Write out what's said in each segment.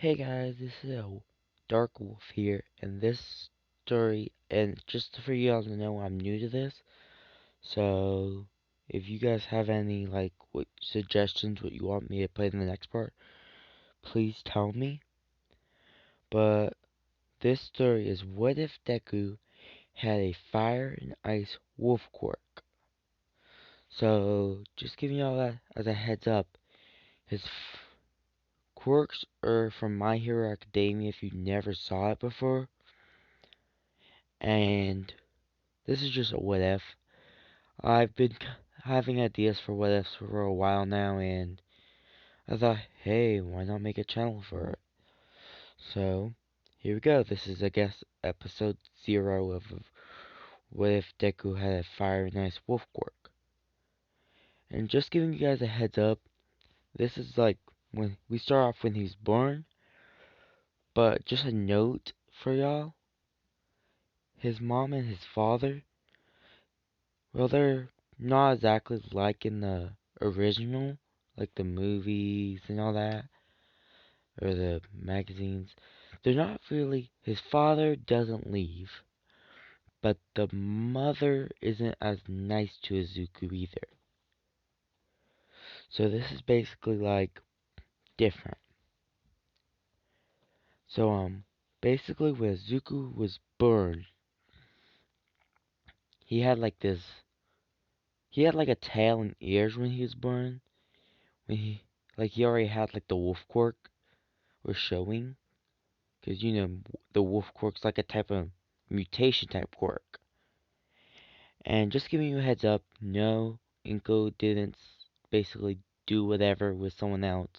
Hey guys, this is a Dark Wolf here, and this story, and just for you all to know, I'm new to this, so if you guys have any, what suggestions, what you want me to play in the next part, please tell me. But this story is, what if Deku had a fire and ice wolf quirk? So, just giving y'all that as a heads up, his quirks are from My Hero Academia if you never saw it before. And this is just a what if. I've been having ideas for what ifs for a while now, and I thought, hey, why not make a channel for it? So, here we go. This is, I guess, episode 0 of What If Deku Had a Fire and Ice Wolf Quirk. And just giving you guys a heads up, this is like when we start off when he's born, but just a note for y'all, his mom and his father, well, they're not exactly like in the original, like the movies and all that, or the magazines. They're not really. His father doesn't leave, but the mother isn't as nice to Izuku either. So this is basically like different. So basically when Izuku was born, he had like this. He had like a tail and ears when he was born. When he already had like the wolf quirk was showing. Because, the wolf quirk's like a type of mutation type quirk. And just giving you a heads up, no, Inko didn't basically do whatever with someone else.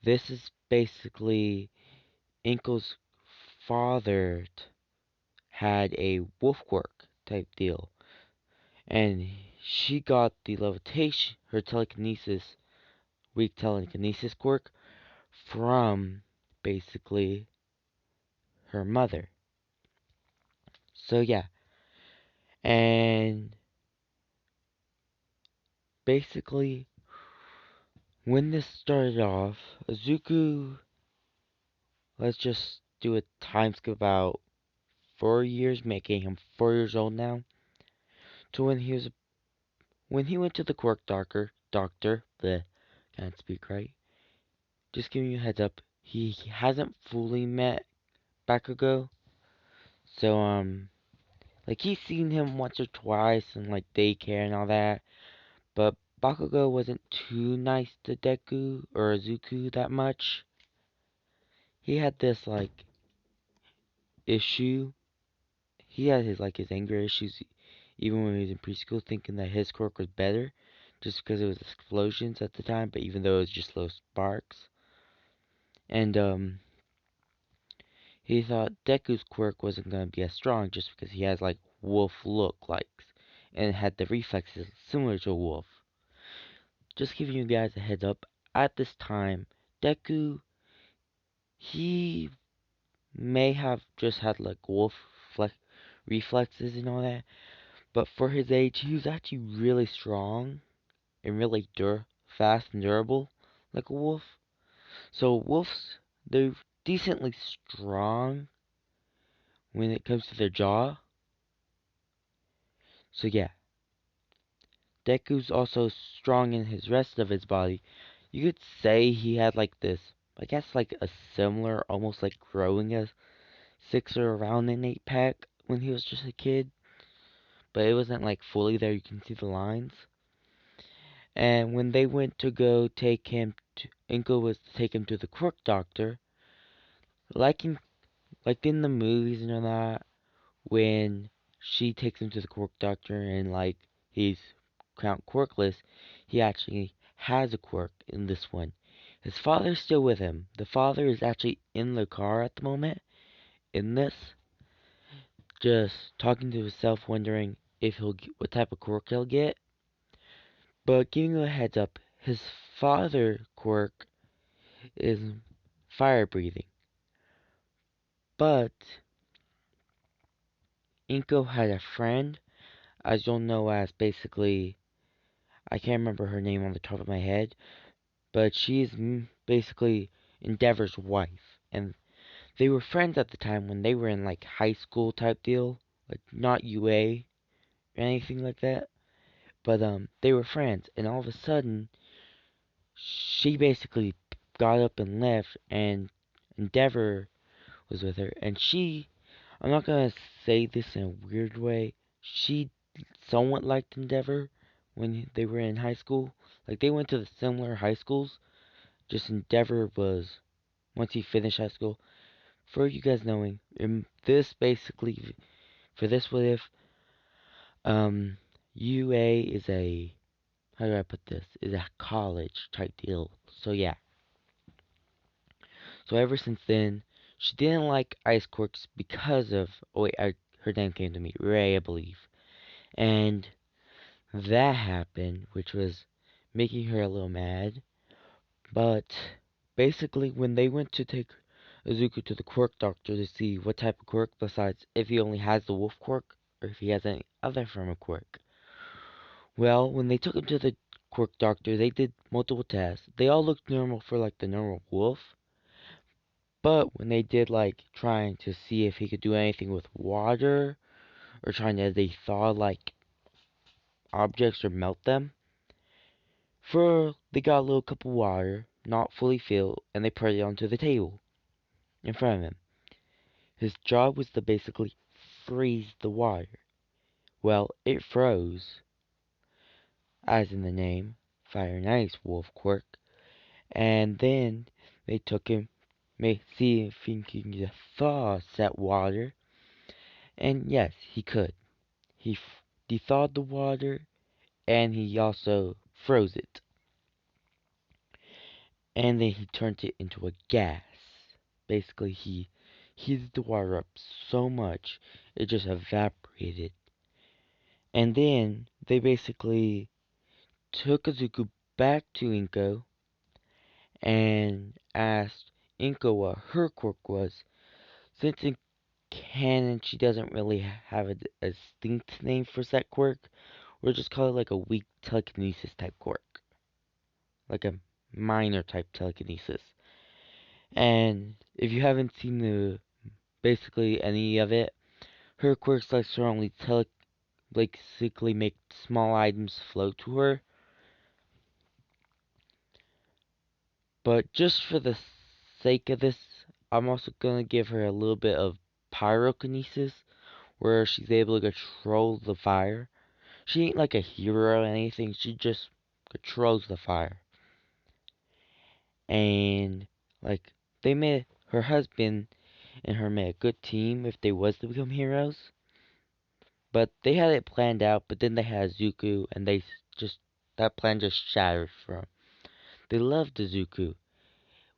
This is basically Inko's father had a wolf quirk type deal. And she got the levitation, her telekinesis, weak telekinesis quirk, from basically her mother. So yeah, and basically when this started off, Izuku, let's just do a time skip about 4 years, making him 4 years old now, to when he went to the quirk doctor, the can't speak right. Just giving you a heads up, he hasn't fully met Bakugo, so like he's seen him once or twice in like daycare and all that, but Bakugo wasn't too nice to Deku or Izuku that much. He had this like issue. He had his anger issues even when he was in preschool, thinking that his quirk was better just because it was explosions at the time, but even though it was just little sparks. And he thought Deku's quirk wasn't gonna be as strong just because he has like wolf look likes and had the reflexes similar to a wolf. Just giving you guys a heads up, at this time, Deku, he may have just had like wolf reflexes and all that, but for his age, he was actually really strong and really fast and durable, like a wolf. So wolves, they're decently strong when it comes to their jaw. So yeah, Deku's also strong in his rest of his body. You could say he had like this, I guess like a similar, almost like growing a 6 or around an 8 pack when he was just a kid, but it wasn't like fully there. You can see the lines. And when they went to go take him to, Inko was to take him to the quirk doctor, like in the movies and all that, when she takes him to the quirk doctor and like he's Count Quirkless, he actually has a quirk in this one. His father's still with him. The father is actually in the car at the moment in this, just talking to himself, wondering if he'll get, what type of quirk he'll get. But giving you a heads up, his father quirk is fire breathing. But Inko had a friend, as you'll know as basically, I can't remember her name on the top of my head, but she's basically Endeavor's wife. And they were friends at the time when they were in like high school type deal. Like not UA or anything like that. But they were friends and all of a sudden she basically got up and left and Endeavor was with her and I'm not gonna say this in a weird way. She somewhat liked Endeavor when they were in high school. Like they went to the similar high schools. Just Endeavor was once he finished high school. For you guys knowing, this basically for this what if UA is a how do I put this? Is a college type deal. So yeah. So ever since then, she didn't like ice quirks because of oh wait, her name came to me, Ray, I believe. And that happened, which was making her a little mad. But basically, when they went to take Izuku to the quirk doctor to see what type of quirk, besides if he only has the wolf quirk or if he has any other form of quirk. Well, when they took him to the quirk doctor, they did multiple tests. They all looked normal for like the normal wolf. But when they did like trying to see if he could do anything with water or trying to they thaw like objects or melt them, for they got a little cup of water, not fully filled, and they put it onto the table in front of him. His job was to basically freeze the water. Well, it froze, as in the name, Fire and Ice Wolf Quirk, and then they took him, may see if he can thaw set water, and yes, he could. He thawed the water, and he also froze it, and then he turned it into a gas. Basically, he heated the water up so much it just evaporated. And then they basically took Azuku back to Inko and asked Inko what her quirk was. Since in canon she doesn't really have a distinct name for that quirk, we'll just call it like a weak telekinesis type quirk. Like a minor type telekinesis. And if you haven't seen the basically any of it, her quirks like strongly basically make small items float to her. But just for the sake of this, I'm also gonna give her a little bit of pyrokinesis, where she's able to control the fire. She ain't like a hero or anything, she just controls the fire. And like they made her husband and her made a good team if they was to become heroes. But they had it planned out, but then they had Zuko and they just that plan just shattered for 'em. They loved Zuko.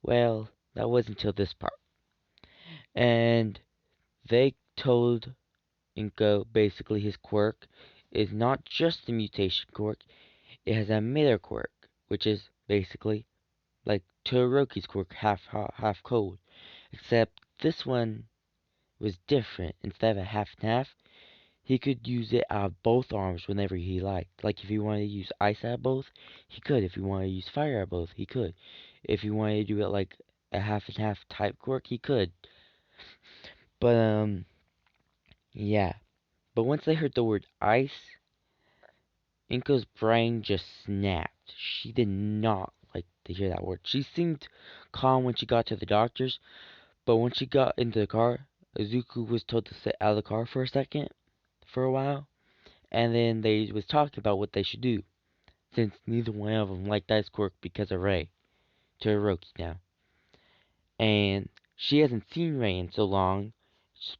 Well, that was until this part. And they told Inko basically his quirk is not just a mutation quirk, it has a emitter quirk, which is basically like Todoroki's quirk, half hot, half cold. Except this one was different. Instead of a half and half, he could use it out of both arms whenever he liked. Like if he wanted to use ice out of both, he could. If he wanted to use fire out of both, he could. If he wanted to do it like a half and half type quirk, he could. But yeah. But once they heard the word ice, Inko's brain just snapped. She did not like to hear that word. She seemed calm when she got to the doctor's, but when she got into the car, Izuku was told to sit out of the car for a second, for a while, and then they was talking about what they should do, since neither one of them liked Ice Quirk because of Ray, Todoroki now. And she hasn't seen Ray in so long,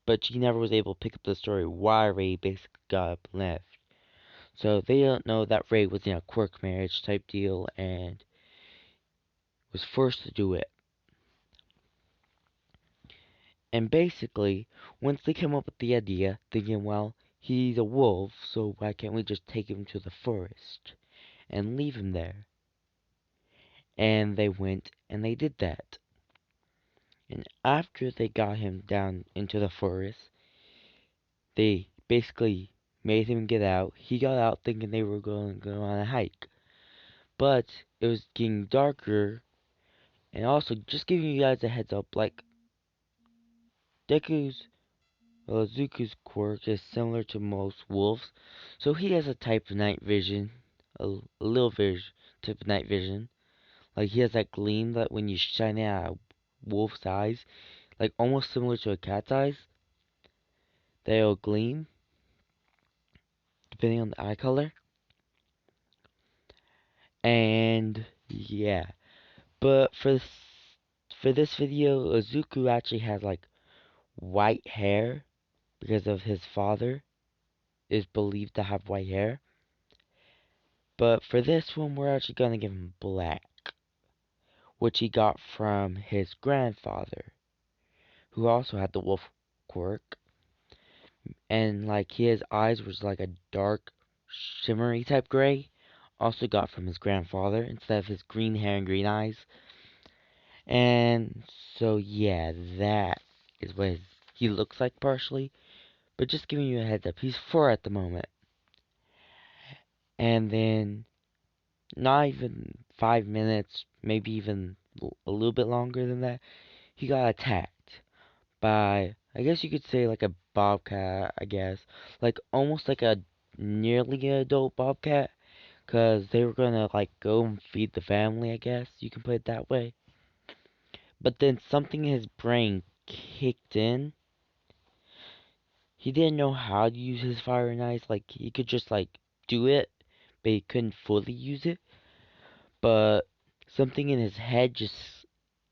but she never was able to pick up the story why Ray basically got up and left. So they don't know that Ray was in a quirk marriage type deal and was forced to do it. And basically, once they came up with the idea, thinking, well, he's a wolf, so why can't we just take him to the forest and leave him there? And they went and they did that. And after they got him down into the forest, they basically made him get out. He got out thinking they were going to go on a hike. But it was getting darker, And also, just giving you guys a heads up, like, Deku's, Zuko's quirk is similar to most wolves, so he has a type of night vision, a little type of night vision. Like, he has that gleam that when you shine it at a wolf's eyes, like, almost similar to a cat's eyes, they'll gleam, depending on the eye color. And, yeah. But for this video, Zuko actually has, like, white hair because of his father is believed to have white hair. But for this one, we're actually going to give him black, which he got from his grandfather, who also had the wolf quirk. And like his eyes was like a dark, shimmery type gray. Also got from his grandfather instead of his green hair and green eyes. And so yeah, that is what he looks like partially. But just giving you a heads up, he's 4 at the moment. And then not even 5 minutes, maybe even a little bit longer than that, he got attacked by, I guess you could say, like a bobcat, I guess. Like, almost like a nearly an adult bobcat, because they were gonna, like, go and feed the family, I guess. You can put it that way. But then something in his brain kicked in. He didn't know how to use his fire and ice. Like, he could just, like, do it, but he couldn't fully use it. But something in his head just,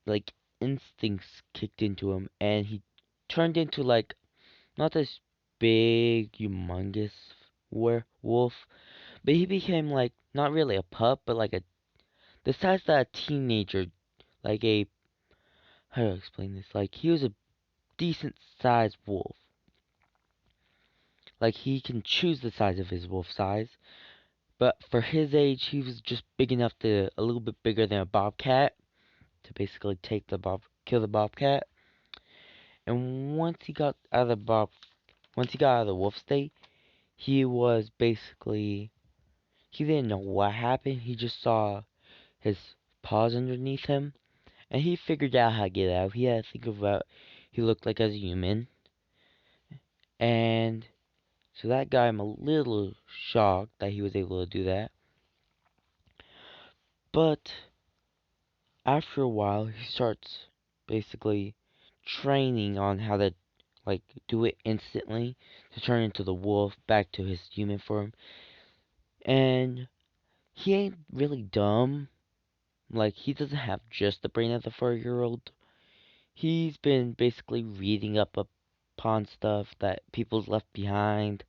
like, instincts kicked into him, and he turned into, like, not this big, humongous werewolf, but he became, like, not really a pup, but like the size that a teenager, like a, how do I explain this? Like, he was a decent sized wolf. Like, he can choose the size of his wolf size, but for his age, he was just big enough to, a little bit bigger than a bobcat, to basically kill the bobcat. And once he got out of the wolf state, he was basically, he didn't know what happened. He just saw his paws underneath him, and he figured out how to get out. He had to think about he looked like as a human, and so that got him a little shocked that he was able to do that. But after a while, he starts basically training on how to like do it instantly to turn into the wolf back to his human form. And he ain't really dumb. Like, he doesn't have just the brain of the 4-year-old. He's been basically reading up upon stuff that people's left behind.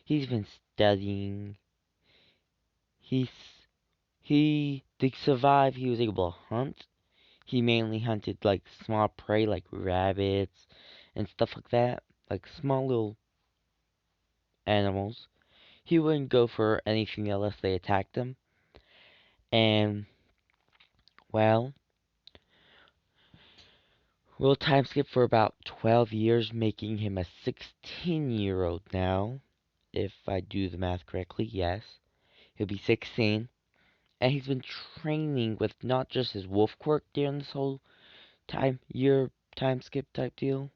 He's been studying. He's to survive, he was able to hunt. He mainly hunted like small prey like rabbits and stuff like that, like small little animals. He wouldn't go for anything unless they attacked him. And well, we'll time skip for about 12 years, making him a 16-year-old now. If I do the math correctly, yes. He'll be 16. And he's been training with not just his wolf quirk during this whole time skip type deal.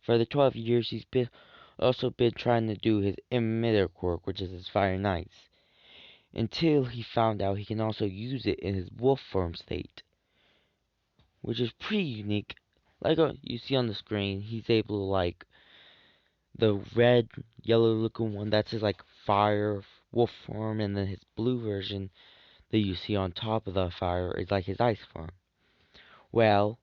For the 12 years, he's been also been trying to do his emitter quirk, which is his fire and ice, until he found out he can also use it in his wolf form state, which is pretty unique. Like you see on the screen, he's able to like the red, yellow looking one. That's his like fire wolf form, and then his blue version that you see on top of the fire is like his ice form. Well,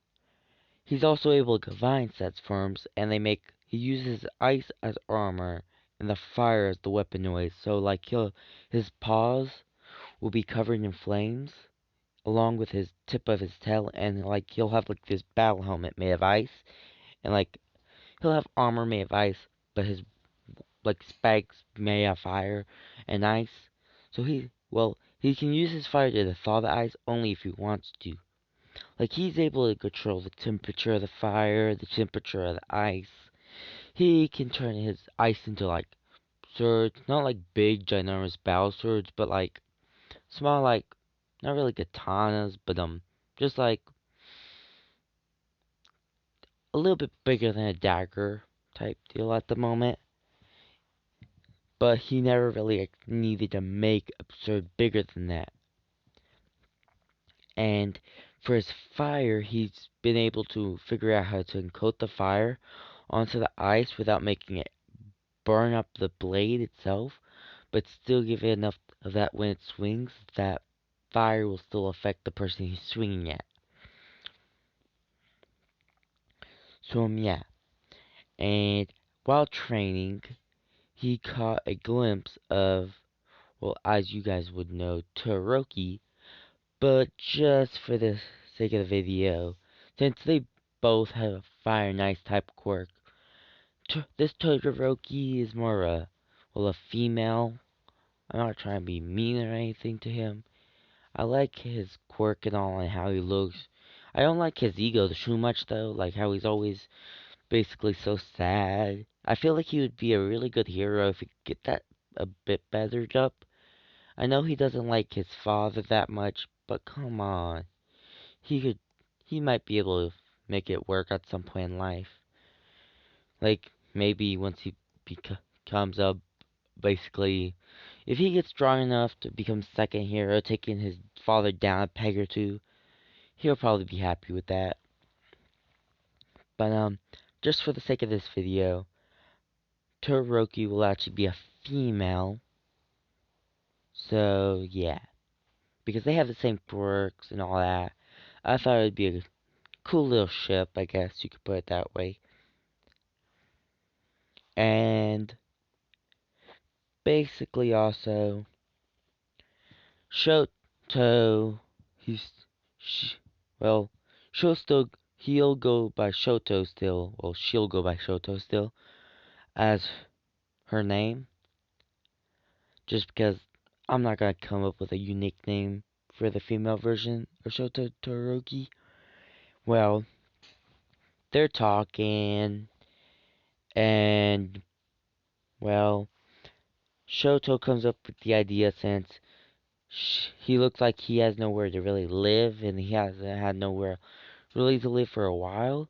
he's also able to combine sets forms, and he uses ice as armor and the fire as the weapon noise. So like his paws will be covered in flames, along with his tip of his tail, and like he'll have like this battle helmet made of ice, and like he'll have armor made of ice, but his like spikes made of fire and ice. So he can use his fire to thaw the ice only if he wants to. Like, he's able to control the temperature of the fire, the temperature of the ice. He can turn his ice into, like, swords. Not like big, ginormous battle swords, but like small, like, not really katanas, but just like a little bit bigger than a dagger type deal at the moment. But he never really needed to make absurd bigger than that. And for his fire, he's been able to figure out how to coat the fire onto the ice without making it burn up the blade itself, but still give it enough of that when it swings, that fire will still affect the person he's swinging at. So, yeah. And while training, he caught a glimpse of, well, as you guys would know, Todoroki, but just for the sake of the video, since they both have a fire nice type quirk, this Todoroki is more a female. I'm not trying to be mean or anything to him. I like his quirk and all and how he looks. I don't like his ego too much though, like how he's always basically so sad. I feel like he would be a really good hero if he could get that a bit bettered up. I know he doesn't like his father that much, but come on. He could he might be able to make it work at some point in life. Like maybe once he becomes a basically if he gets strong enough to become second hero, taking his father down a peg or two, he'll probably be happy with that. But just for the sake of this video, Todoroki will actually be a female. So yeah, because they have the same quirks and all that. I thought it'd be a cool little ship, I guess you could put it that way. And basically also Shoto, he's sh well, he'll go by Shoto still. Well, she'll go by Shoto still as her name, just because I'm not gonna come up with a unique name for the female version of Shoto Todoroki. Well, they're talking, and well, Shoto comes up with the idea since he looks like he has nowhere to really live, and he hasn't had nowhere really to live for a while.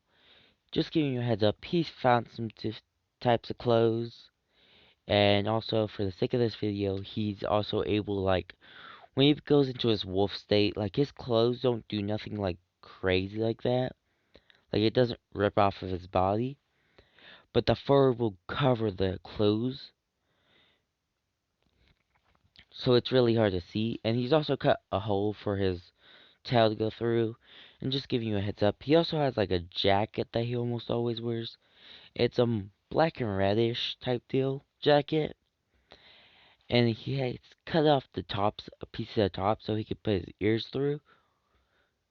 Just giving you a heads up, he's found some types of clothes, and also for the sake of this video, he's also able to, like, when he goes into his wolf state, like, his clothes don't do nothing, like, crazy like that. Like, it doesn't rip off of his body, but the fur will cover the clothes, so it's really hard to see. And he's also cut a hole for his tail to go through. And just giving you a heads up, he also has, like, a jacket that he almost always wears. It's a black and reddish type deal jacket, and he has cut off the tops, a piece of the top, so he could put his ears through,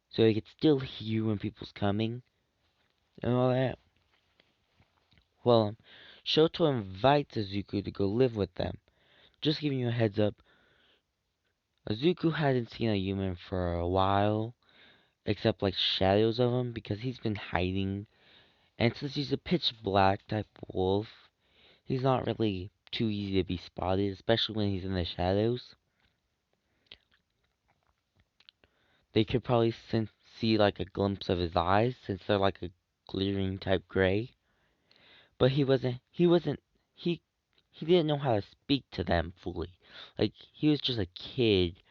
so he could still hear when people's coming and all that. Well, Shoto invites Izuku to go live with them. Just giving you a heads up, Izuku hasn't seen a human for a while, except like shadows of him, because he's been hiding. And since he's a pitch black type wolf, he's not really too easy to be spotted, especially when he's in the shadows. They could probably see like a glimpse of his eyes since they're like a glittering type gray. But he he didn't know how to speak to them fully. Like he was just a kid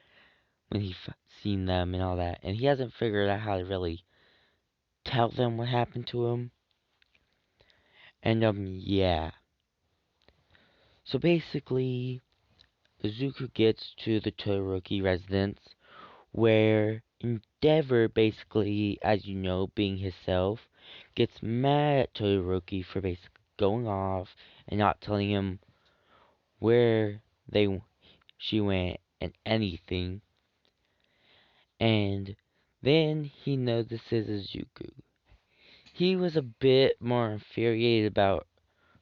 when he seen them and all that, and he hasn't figured out how to really tell them what happened to him. And yeah. So basically, Izuku gets to the Todoroki residence where Endeavor, basically, as you know, being himself, gets mad at Todoroki for basically going off and not telling him where she went and anything. And then he notices Izuku. He was a bit more infuriated about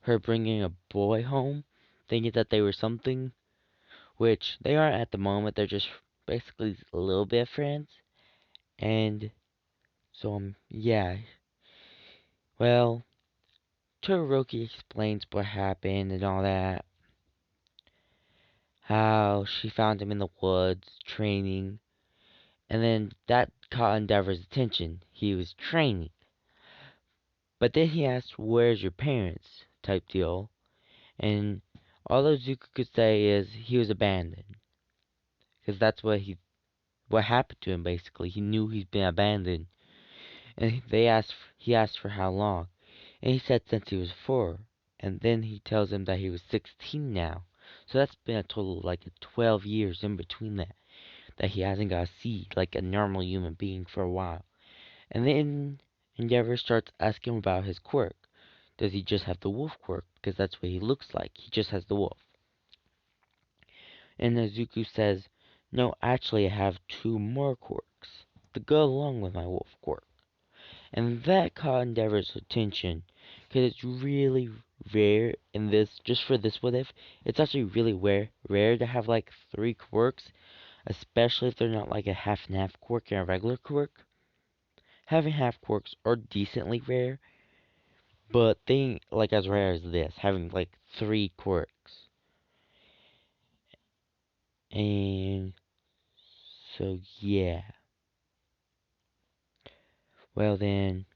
her bringing a boy home, thinking that they were something, which they aren't at the moment. They're just basically a little bit friends. And so, yeah. Well, Todoroki explains what happened and all that. How she found him in the woods, training. And then that caught Endeavor's attention. He was training. But then he asked, "Where's your parents?" type deal. And all Zuko could say is he was abandoned. Because that's what happened to him basically. He knew he'd been abandoned. And he asked for how long. And he said since he was 4. And then he tells him that he was 16 now. So that's been a total of like 12 years in between that he hasn't got to see like a normal human being for a while. And then Endeavor starts asking him about his quirk. Does he just have the wolf quirk? Because that's what he looks like. He just has the wolf. And Nezuko says, "No, actually I have 2 more quirks to go along with my wolf quirk." And that caught Endeavor's attention, because it's really rare in this, just for this what if, it's actually really rare to have like 3 quirks, especially if they're not like a half and half quirk and a regular quirk. Having half quirks are decently rare, but they like as rare as this, having like 3 quirks. And so yeah. Well then,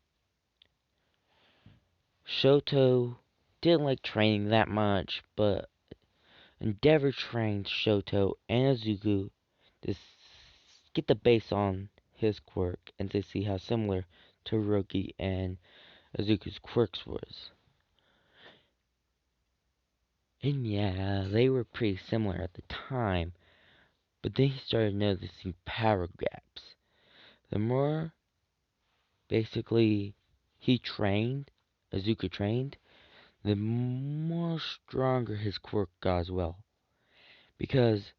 Shoto didn't like training that much, but Endeavor trained Shoto and Izuku to get the base on his quirk and to see how similar Todoroki and Izuku's quirks was. And yeah, they were pretty similar at the time, but then he started noticing power gaps. The more basically he trained, Izuku trained, the more stronger his quirk got as well. Because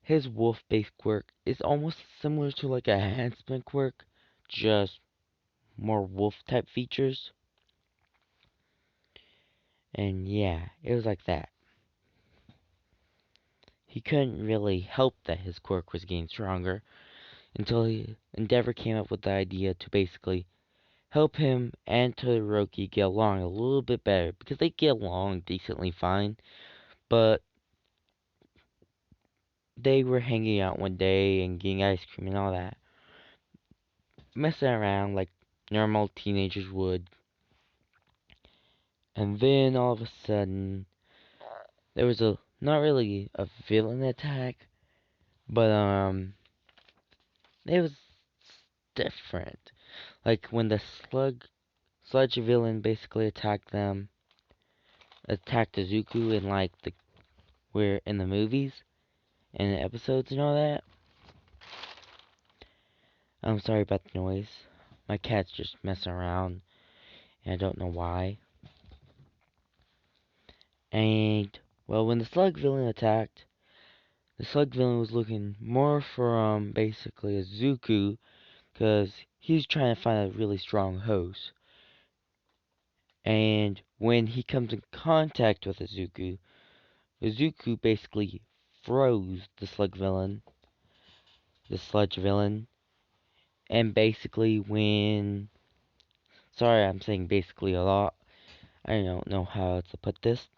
his wolf-based quirk is almost similar to like a huntsman quirk, just more wolf-type features. And yeah, it was like that. He couldn't really help that his quirk was getting stronger until Endeavor came up with the idea to basically help him and Todoroki get along a little bit better, because they get along decently fine, but they were hanging out one day and getting ice cream and all that, messing around like normal teenagers would. And then all of a sudden, there was a not really a villain attack, but it was different. Like when the sludge villain basically attacked Izuku in like the where in the movies and the episodes and all that. I'm sorry about the noise. My cat's just messing around, and I don't know why. And well, when the slug villain attacked, the slug villain was looking more for basically Izuku, because he's trying to find a really strong host. And when he comes in contact with Izuku, Izuku basically froze the sludge villain, and basically when, sorry I'm saying basically a lot, I don't know how to put this,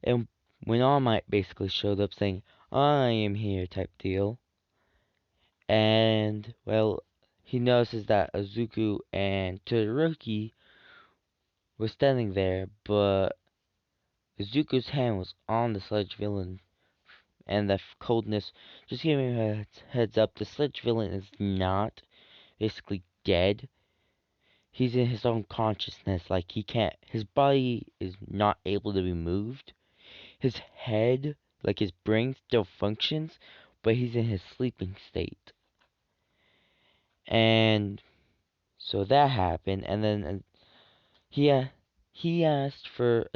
and when All Might basically showed up saying, "I am here" type deal, and well, he notices that Izuku and Todoroki were standing there, but Izuku's hand was on the sludge villain, and the coldness, just giving a heads up, the sludge villain is not basically dead. He's in his own consciousness, like he can't, his body is not able to be moved. His head, like his brain still functions, but he's in his sleeping state. And so that happened, and then he asked for,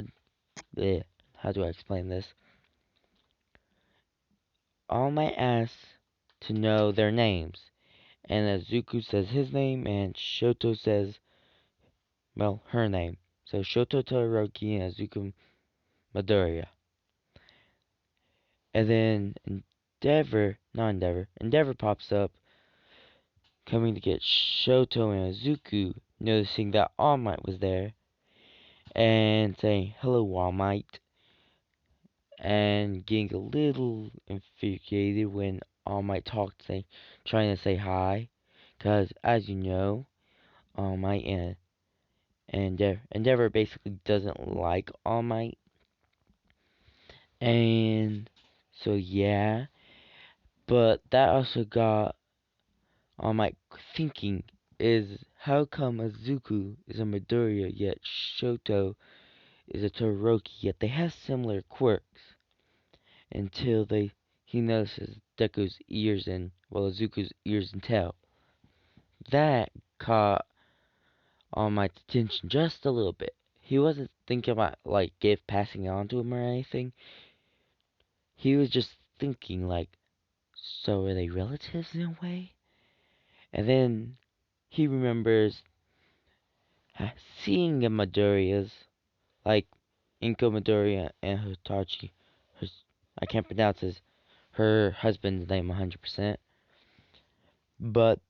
how do I explain this? All Might asks to know their names, and Izuku says his name, and Shoto says, well, her name. So Shoto Todoroki and Izuku Midoriya. And then Endeavor pops up, coming to get Shoto and Izuku, noticing that All Might was there, and saying, "Hello, All Might," and getting a little infuriated when All Might talked, trying to say hi, cause as you know, All Might and Endeavor basically doesn't like All Might, and so yeah. But that also got All Might thinking: is how come Azuku is a Midoriya yet Shoto is a Todoroki, yet they have similar quirks? Until he notices Deku's ears and well Azuku's ears and tail. That caught All Might's attention just a little bit. He wasn't thinking about like gift passing it on to him or anything. He was just thinking like, so are they relatives in a way? And then he remembers seeing the Midoriyas, like Inko Midoriya and Hitachi. Her, I can't pronounce her husband's name 100%, but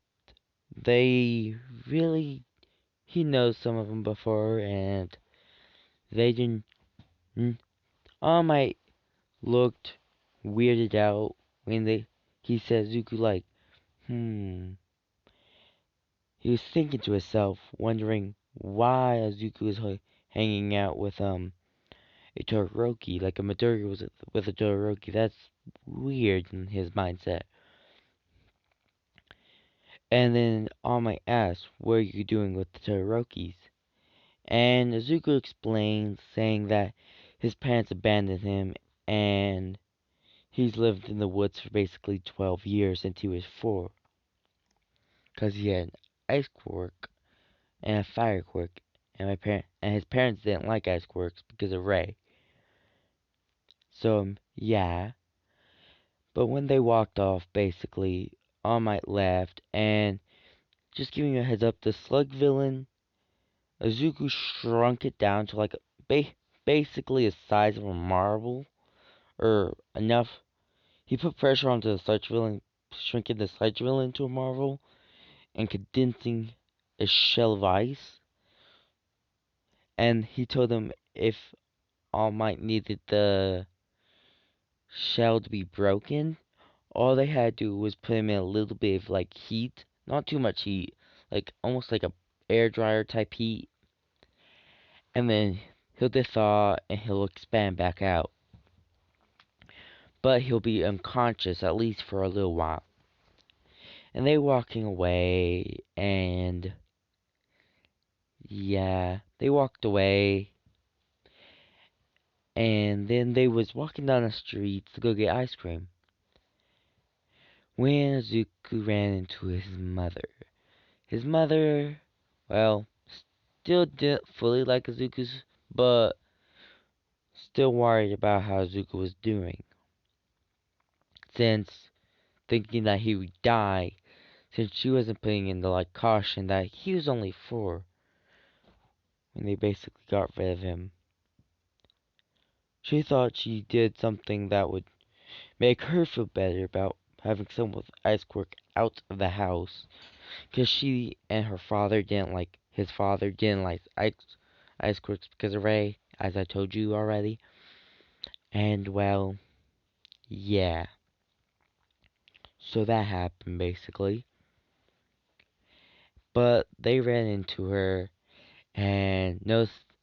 they really he knows some of them before, and they didn't. All Might looked weirded out when he said Zuko like, hmm. He was thinking to himself, wondering why Zuko is hanging out with a Todoroki, like a Midoriya was with a Todoroki. That's weird in his mindset. And then All Might asked, "What are you doing with the Todorokis?" And Zuko explains, saying that his parents abandoned him and he's lived in the woods for basically 12 years since he was 4. Because he had an ice quirk and a fire quirk. And his parents didn't like ice quirks because of Ray. So, yeah. But when they walked off, basically, All Might left. And just giving you a heads up, the slug villain, Azuku shrunk it down to like basically the size of a marble. Or enough. He put pressure onto the sludge villain, shrinking the sludge villain into a marble, and condensing a shell of ice. And he told them if All Might needed the shell to be broken, all they had to do was put him in a little bit of like heat, not too much heat, like almost like a air dryer type heat, and then he'll thaw and he'll expand back out. But he'll be unconscious at least for a little while. And they walking away, and yeah, they walked away, and then they was walking down the street to go get ice cream when Zuko ran into his mother. His mother, well, still didn't fully like Zuko's, but still worried about how Zuko was doing, since thinking that he would die, since she wasn't putting in the like caution that he was only 4 when they basically got rid of him. She thought she did something that would make her feel better about having someone with ice quirk out of the house, because she and her father didn't like his father didn't like ice quirks because of Ray, as I told you already. And well, yeah. So that happened basically. But they ran into her and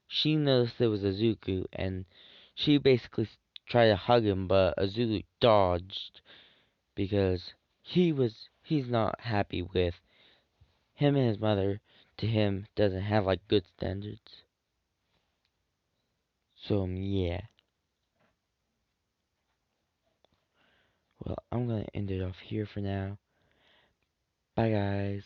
she noticed it was Azuku, and she basically tried to hug him, but Azuku dodged because he's not happy with him and his mother. To him, doesn't have like good standards. So yeah. Well, I'm gonna end it off here for now. Bye guys.